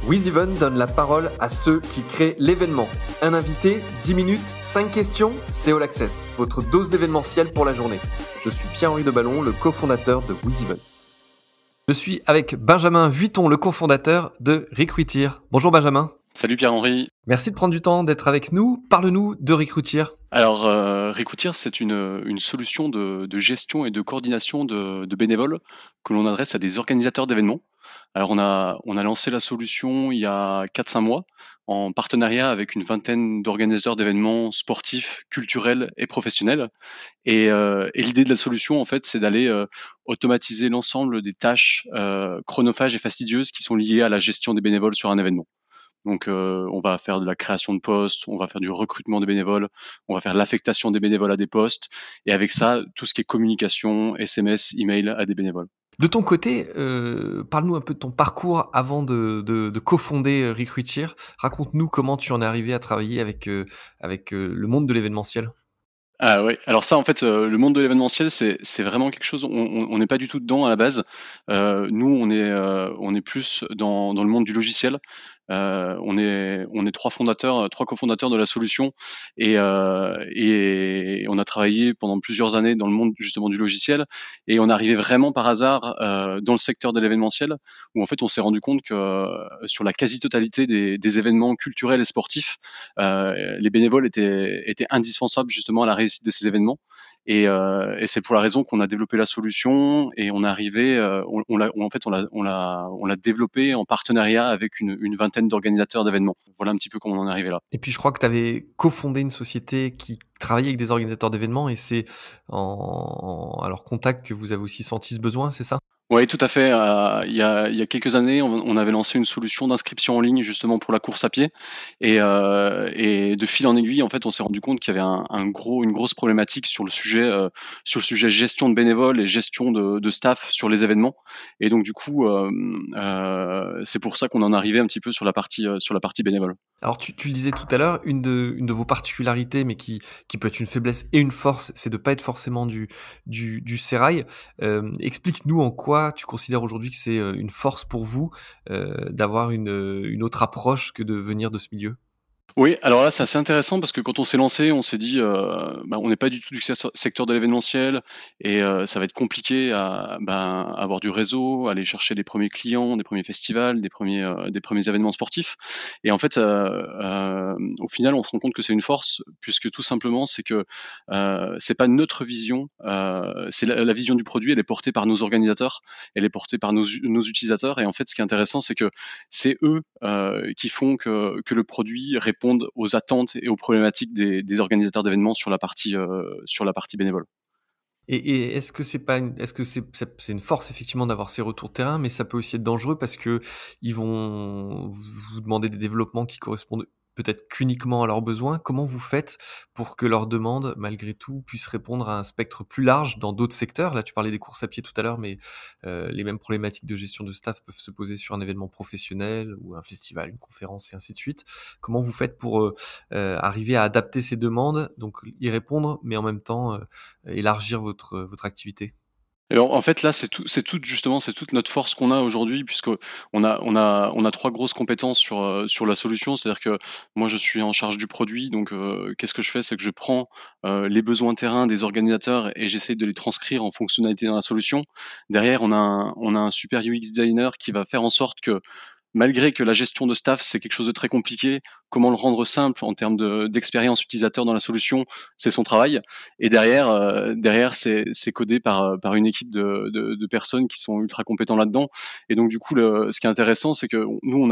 WizEven donne la parole à ceux qui créent l'événement. Un invité, 10 minutes, 5 questions, c'est All Access, votre dose d'événementiel pour la journée. Je suis Pierre-Henri Deballon, le cofondateur de WizEven. Je suis avec Benjamin Vuitton, le cofondateur de Recruitir. Bonjour Benjamin. Salut Pierre-Henri. Merci de prendre du temps d'être avec nous. Parle-nous de Recruitir. Alors, Recruitir, c'est une solution de gestion et de coordination de bénévoles que l'on adresse à des organisateurs d'événements. Alors, on a lancé la solution il y a 4-5 mois en partenariat avec une vingtaine d'organisateurs d'événements sportifs, culturels et professionnels. Et l'idée de la solution, en fait, c'est d'aller automatiser l'ensemble des tâches chronophages et fastidieuses qui sont liées à la gestion des bénévoles sur un événement. Donc, on va faire de la création de postes, on va faire du recrutement de bénévoles, on va faire l'affectation des bénévoles à des postes et avec ça, tout ce qui est communication, SMS, email à des bénévoles. De ton côté, parle-nous un peu de ton parcours avant de cofonder Recruitir. Raconte-nous comment tu en es arrivé à travailler avec le monde de l'événementiel. Ah ouais, alors ça, en fait, le monde de l'événementiel, c'est vraiment quelque chose, on n'est pas du tout dedans à la base. Nous, on est plus dans le monde du logiciel. On est 3 fondateurs, 3 cofondateurs de la solution et on a travaillé pendant plusieurs années dans le monde justement du logiciel et on est arrivé vraiment par hasard, dans le secteur de l'événementiel où en fait, on s'est rendu compte que, sur la quasi-totalité des événements culturels et sportifs, les bénévoles étaient indispensables justement à la réussite de ces événements et c'est pour la raison qu'on a développé la solution et on est arrivé, on l'a développé en partenariat avec une vingtaine d'organisateurs d'événements. Voilà un petit peu comment on en est arrivé là. Et puis je crois que tu avais cofondé une société qui travaillait avec des organisateurs d'événements et c'est à leur contact que vous avez aussi senti ce besoin, c'est ça? Oui, tout à fait. Il y a quelques années, on avait lancé une solution d'inscription en ligne justement pour la course à pied et de fil en aiguille, en fait, on s'est rendu compte qu'il y avait une grosse problématique sur le sujet gestion de bénévoles et gestion de staff sur les événements et donc du coup, c'est pour ça qu'on en est arrivé un petit peu sur la partie bénévole. Alors tu le disais tout à l'heure, une de vos particularités, mais qui peut être une faiblesse et une force, c'est de pas être forcément du sérail. Explique-nous en quoi tu considères aujourd'hui que c'est, une force pour vous, d'avoir une autre approche que de venir de ce milieu? Oui, alors là, c'est assez intéressant parce que quand on s'est lancé, on s'est dit, on n'est pas du tout du secteur de l'événementiel et ça va être compliqué à, avoir du réseau, aller chercher des premiers clients, des premiers festivals, des premiers événements sportifs et en fait, au final, on se rend compte que c'est une force puisque tout simplement, c'est que, c'est pas notre vision, c'est la vision du produit, elle est portée par nos organisateurs, elle est portée par nos utilisateurs et en fait, ce qui est intéressant, c'est que c'est eux, qui font que le produit réponde aux attentes et aux problématiques des organisateurs d'événements sur la partie bénévole. Et est-ce que c'est une force effectivement d'avoir ces retours terrain, mais ça peut aussi être dangereux parce que ils vont vous demander des développements qui correspondent peut-être qu'uniquement à leurs besoins. Comment vous faites pour que leurs demandes, malgré tout, puissent répondre à un spectre plus large dans d'autres secteurs? Là, tu parlais des courses à pied tout à l'heure, mais les mêmes problématiques de gestion de staff peuvent se poser sur un événement professionnel ou un festival, une conférence et ainsi de suite. Comment vous faites pour, arriver à adapter ces demandes, donc y répondre, mais en même temps, élargir votre activité? Alors, en fait, là, c'est toute notre force qu'on a aujourd'hui puisque on a 3 grosses compétences sur la solution. C'est-à-dire que moi, je suis en charge du produit donc qu'est-ce que je fais? C'est que je prends, les besoins terrain des organisateurs et j'essaie de les transcrire en fonctionnalités dans la solution. Derrière, on a un super UX designer qui va faire en sorte que malgré que la gestion de staff, c'est quelque chose de très compliqué, comment le rendre simple en termes d'expérience utilisateur dans la solution, c'est son travail. Et derrière c'est codé par une équipe de personnes qui sont ultra compétents là-dedans. Et donc du coup, ce qui est intéressant, c'est que nous, on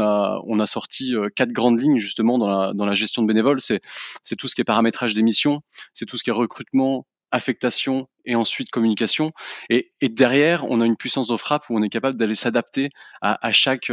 a sorti 4 grandes lignes justement dans la gestion de bénévoles. C'est tout ce qui est paramétrage des missions, c'est tout ce qui est recrutement, affectation et ensuite communication. Et derrière, on a une puissance de frappe où on est capable d'aller s'adapter à chaque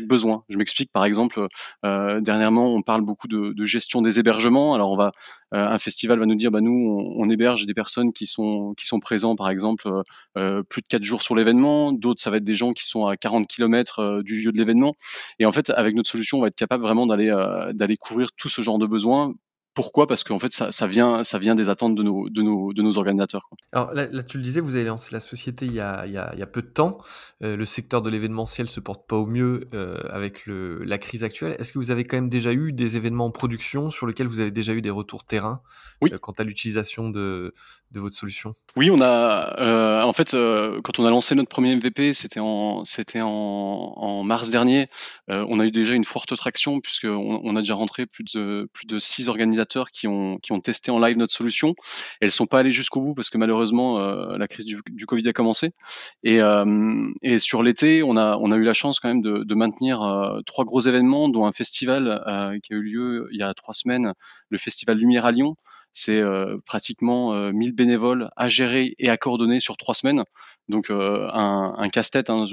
besoin. Je m'explique, par exemple, dernièrement, on parle beaucoup de gestion des hébergements. Alors, un festival va nous dire, bah, nous, on héberge des personnes qui sont présents, par exemple, plus de 4 jours sur l'événement. D'autres, ça va être des gens qui sont à 40 kilomètres du lieu de l'événement. Et en fait, avec notre solution, on va être capable vraiment d'aller couvrir tout ce genre de besoins Pourquoi? Parce qu'en fait, ça vient des attentes de nos organisateurs, quoi. Alors là, tu le disais, vous avez lancé la société il y a peu de temps. Le secteur de l'événementiel se porte pas au mieux, avec la crise actuelle. Est-ce que vous avez quand même déjà eu des événements en production sur lesquels vous avez déjà eu des retours terrain, Oui. quant à l'utilisation de votre solution? Oui, en fait, quand on a lancé notre premier MVP, c'était en mars dernier. On a eu déjà une forte traction puisqu'on a déjà rentré plus de 6 organisateurs qui ont testé en live notre solution. Elles sont pas allées jusqu'au bout parce que malheureusement, la crise du covid a commencé et sur l'été, on a eu la chance quand même de maintenir, 3 gros événements, dont un festival, qui a eu lieu il y a 3 semaines, le festival Lumière à Lyon. C'est, pratiquement, 1 000 bénévoles à gérer et à coordonner sur 3 semaines. Donc, un casse-tête, hein,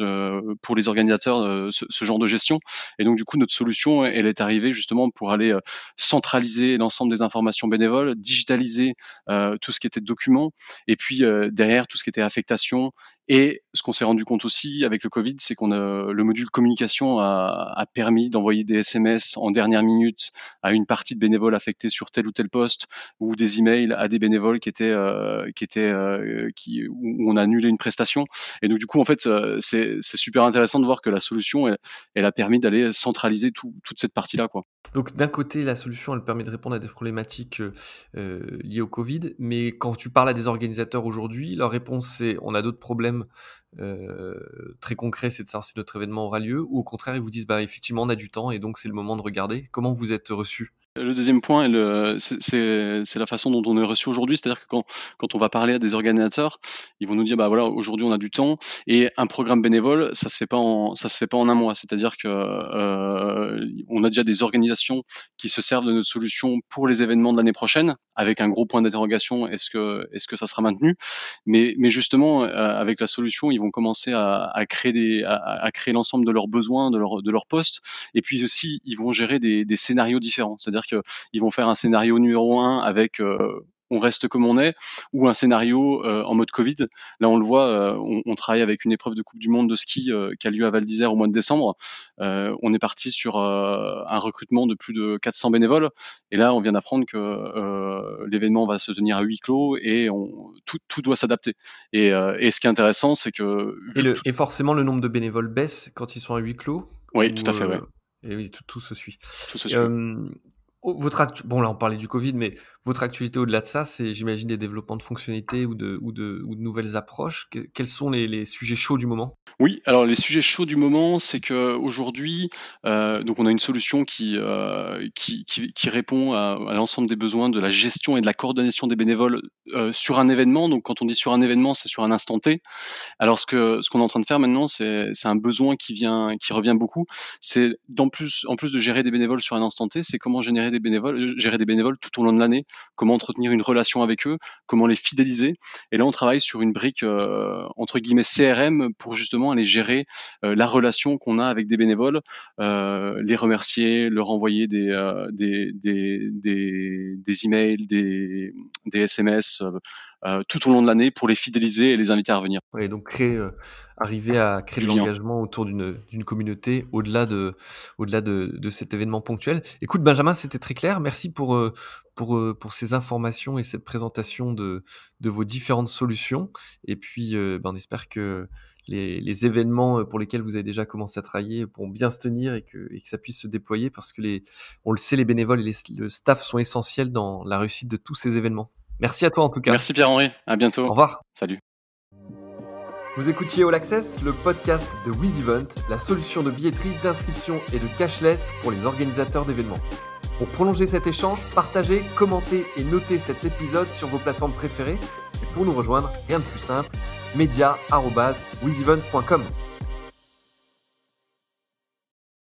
pour les organisateurs, ce genre de gestion. Et donc du coup, notre solution, elle est arrivée justement pour aller, centraliser l'ensemble des informations bénévoles, digitaliser, tout ce qui était documents et puis, derrière tout ce qui était affectation. Et ce qu'on s'est rendu compte aussi avec le covid, c'est le module communication a permis d'envoyer des SMS en dernière minute à une partie de bénévoles affectés sur tel ou tel poste, ou des emails à des bénévoles où on a annulé une prestation. Et donc du coup, en fait, c'est super intéressant de voir que la solution, elle a permis d'aller centraliser toute cette partie-là, quoi. Donc d'un côté, la solution, elle permet de répondre à des problématiques, liées au Covid, mais quand tu parles à des organisateurs aujourd'hui, leur réponse c'est: «On a d'autres problèmes, très concrets, c'est de savoir si notre événement aura lieu», ou au contraire, ils vous disent: «Bah, effectivement, on a du temps et donc c'est le moment de regarder». Comment vous êtes reçus? Le deuxième point et c'est la façon dont on est reçu aujourd'hui. C'est-à-dire que quand on va parler à des organisateurs, ils vont nous dire: «Bah, voilà, aujourd'hui, on a du temps» et un programme bénévole, ça se fait pas en un mois. C'est-à-dire que, on a déjà des organisations qui se servent de notre solution pour les événements de l'année prochaine, avec un gros point d'interrogation: «Est-ce que ça sera maintenu?» Mais justement, avec la solution, ils vont commencer à créer l'ensemble de leurs besoins, de leurs postes et puis aussi, ils vont gérer des scénarios différents. C'est-à-dire qu'ils vont faire un scénario numéro 1 avec, on reste comme on est, ou un scénario, en mode Covid. Là, on le voit, on travaille avec une épreuve de coupe du monde de ski, qui a lieu à Val d'Isère au mois de décembre. On est parti sur, un recrutement de plus de 400 bénévoles et là, on vient d'apprendre que, l'événement va se tenir à huis clos et tout doit s'adapter et ce qui est intéressant, c'est que Et vu que le et forcément, le nombre de bénévoles baisse quand ils sont à huis clos? oui, tout Ou, à fait, ouais, et oui, tout se suit. tout se suit. Hem, bon, là, on parlait du Covid, mais votre actualité au-delà de ça, c'est, j'imagine, des développements de fonctionnalités ou de nouvelles approches. Quels sont les sujets chauds du moment? Oui, alors les sujets chauds du moment, c'est qu'aujourd'hui, donc on a une solution qui répond à l'ensemble des besoins de la gestion et de la coordination des bénévoles, sur un événement. Donc quand on dit sur un événement, c'est sur un instant T. Alors ce qu'on est en train de faire maintenant, c'est un besoin qui revient beaucoup. C'est en plus de gérer des bénévoles sur un instant T, c'est comment gérer des bénévoles tout au long de l'année, comment entretenir une relation avec eux, comment les fidéliser. Et là, on travaille sur une brique, entre guillemets «CRM» pour justement aller gérer, la relation qu'on a avec des bénévoles, les remercier, leur envoyer des emails, des SMS, tout au long de l'année pour les fidéliser et les inviter à revenir. Ouais, donc arriver à créer Du de lien. l'engagement autour d'une communauté au-delà de cet événement ponctuel. Écoute Benjamin, c'était très clair. Merci pour ces informations et cette présentation de vos différentes solutions et puis, on espère que les événements, pour lesquels vous avez déjà commencé à travailler pourront bien se tenir et que ça puisse se déployer parce que on le sait, les bénévoles et le staff sont essentiels dans la réussite de tous ces événements. Merci à toi en tout cas. Merci Pierre-Henri, à Au bientôt. revoir. Salut. Vous écoutiez All Access, le podcast de WizEvent, la solution de billetterie, d'inscription et de cashless pour les organisateurs d'événements. Pour prolonger cet échange, partagez, commentez et notez cet épisode sur vos plateformes préférées. Et pour nous rejoindre, rien de plus simple, media@wizevent.com.